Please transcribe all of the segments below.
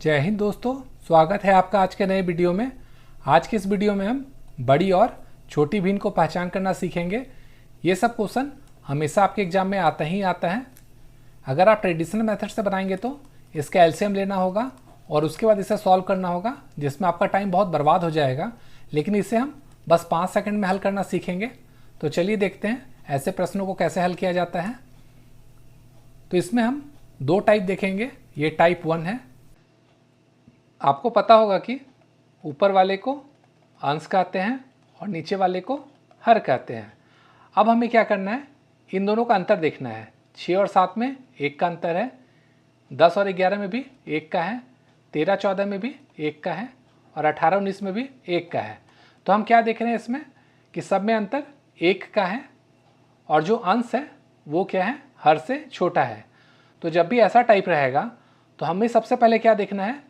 जय हिंद दोस्तों, स्वागत है आपका आज के नए वीडियो में। आज के इस वीडियो में हम बड़ी और छोटी भिन्न को पहचान करना सीखेंगे। ये सब क्वेश्चन हमेशा आपके एग्जाम में आता ही आता है। अगर आप ट्रेडिशनल मेथड से बनाएंगे तो इसका एलसीएम लेना होगा और उसके बाद इसे सॉल्व करना होगा, जिसमें आपका टाइम बहुत बर्बाद हो जाएगा। लेकिन इसे हम बस 5 सेकंड में हल करना सीखेंगे। तो चलिए देखते हैं ऐसे प्रश्नों को कैसे हल किया जाता है। तो इसमें हम 2 टाइप देखेंगे। ये टाइप 1 है। आपको पता होगा कि ऊपर वाले को अंश कहते हैं और नीचे वाले को हर कहते हैं। अब हमें क्या करना है, इन दोनों का अंतर देखना है। 6 और 7 में 1 का अंतर है, 10 और 11 में भी 1 का है, 13 14 में भी 1 का है और 18 19 में भी 1 का है। तो हम क्या देख रहे हैं इसमें कि सब में अंतर 1 का है और जो अंश है वो क्या है, हर से छोटा है। तो जब भी ऐसा टाइप रहेगा तो हमें सबसे पहले क्या देखना है,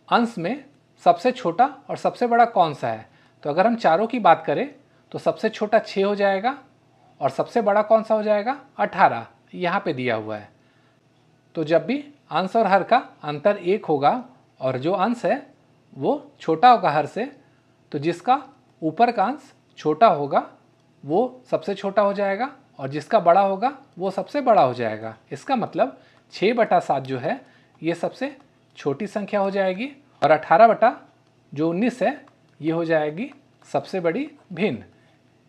अंश में सबसे छोटा और सबसे बड़ा कौन सा है। तो अगर हम चारों की बात करें तो सबसे छोटा 6 हो जाएगा और सबसे बड़ा कौन सा हो जाएगा, 18 यहाँ पे दिया हुआ है। तो जब भी अंश और हर का अंतर 1 होगा और जो अंश है वो छोटा होगा हर से, तो जिसका ऊपर का अंश छोटा होगा वो सबसे छोटा हो जाएगा और जिसका बड़ा होगा वो सबसे बड़ा हो जाएगा। इसका मतलब 6/7 जो है ये सबसे छोटी संख्या हो जाएगी और 18/19 है ये हो जाएगी सबसे बड़ी भिन्न।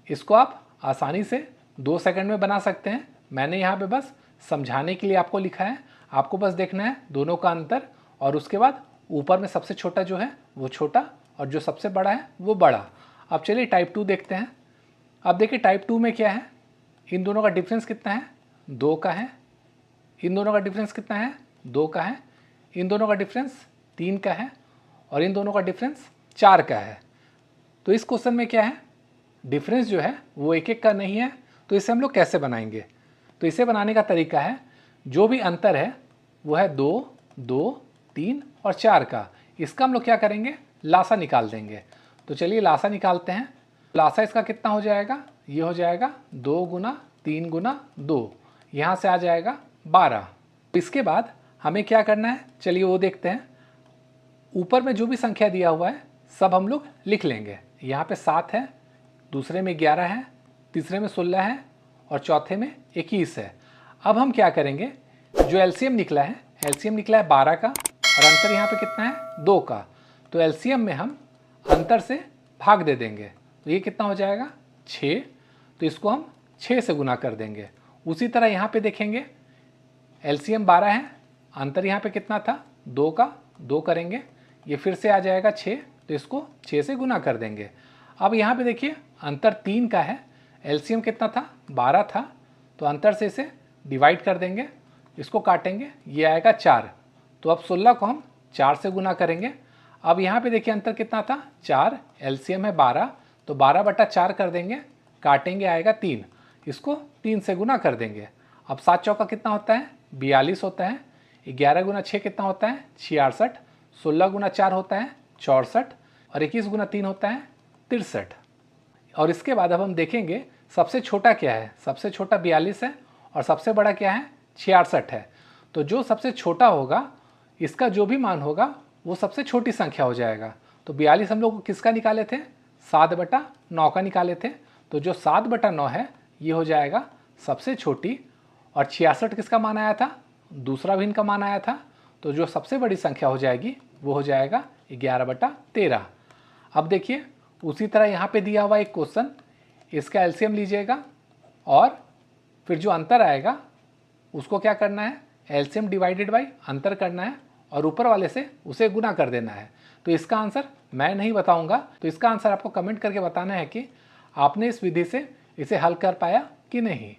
इसको आप आसानी से 2 सेकंड में बना सकते हैं। मैंने यहाँ पे बस समझाने के लिए आपको लिखा है। आपको बस देखना है दोनों का अंतर और उसके बाद ऊपर में सबसे छोटा जो है वो छोटा और जो सबसे बड़ा है वो बड़ा। अब चलिए टाइप 2 देखते हैं। अब देखिए टाइप 2 में क्या है, इन दोनों का डिफरेंस कितना है, 2 का है। इन दोनों का डिफरेंस कितना है, 2 का है। इन दोनों का डिफरेंस 3 का है और इन दोनों का डिफरेंस 4 का है। तो इस क्वेश्चन में क्या है, डिफरेंस जो है वो 1 1 का नहीं है। तो इसे हम लोग कैसे बनाएंगे, तो इसे बनाने का तरीका है, जो भी अंतर है वो है 2 2 3 और 4 का। इसका हम लोग क्या करेंगे, लासा निकाल देंगे। तो चलिए लासा निकालते हैं। लासा इसका कितना हो जाएगा, ये हो जाएगा 2 गुना 3 गुना 2, यहाँ से आ जाएगा 12। इसके बाद हमें क्या करना है, चलिए वो देखते हैं। ऊपर में जो भी संख्या दिया हुआ है सब हम लोग लिख लेंगे। यहाँ पे 7 है, दूसरे में 11 है, तीसरे में 16 है और चौथे में 21 है। अब हम क्या करेंगे, जो एलसीएम निकला है, एलसीएम निकला है 12 का और अंतर यहाँ पे कितना है, 2 का। तो एलसीएम में हम अंतर से भाग दे देंगे। तो ये कितना हो जाएगा, 6। तो इसको हम 6 से गुना कर देंगे। उसी तरह यहाँ पे देखेंगे, एलसीएम 12 है, अंतर यहाँ पे कितना था, 2 का, 2 करेंगे, ये फिर से आ जाएगा 6। तो इसको 6 से गुना कर देंगे। अब यहाँ पे देखिए अंतर 3 का है, एलसीएम कितना था, 12 था। तो अंतर से इसे डिवाइड कर देंगे, इसको काटेंगे, ये आएगा 4। तो अब 16 को हम 4 से गुना करेंगे। अब यहाँ पे देखिए अंतर कितना था, 4, एलसीएम है 12, तो 12/4 कर देंगे, काटेंगे आएगा 3, इसको 3 से गुना कर देंगे। अब 7 चौका कितना होता है, 42 होता है। 11 गुना 6 कितना होता है, 66। 16 गुना 4 होता है 64 और 21 गुना 3 होता है 63। और इसके बाद अब हम देखेंगे सबसे छोटा क्या है, सबसे छोटा 42 है और सबसे बड़ा क्या है, 66 है। तो जो सबसे छोटा होगा इसका जो भी मान होगा वो सबसे छोटी संख्या हो जाएगा। तो 42 हम लोग किसका निकाले थे, 7/9 का निकाले थे। तो जो 7/9 है ये हो जाएगा सबसे छोटी और 66 किसका मान आया था, दूसरा भिन्न का मान आया था। तो जो सबसे बड़ी संख्या हो जाएगी वो हो जाएगा 11/13। अब देखिए उसी तरह यहाँ पे दिया हुआ एक क्वेश्चन, इसका एलसीएम लीजिएगा और फिर जो अंतर आएगा उसको क्या करना है, एलसीएम डिवाइडेड बाई अंतर करना है और ऊपर वाले से उसे गुना कर देना है। तो इसका आंसर मैं नहीं बताऊंगा, तो इसका आंसर आपको कमेंट करके बताना है कि आपने इस विधि से इसे हल कर पाया कि नहीं।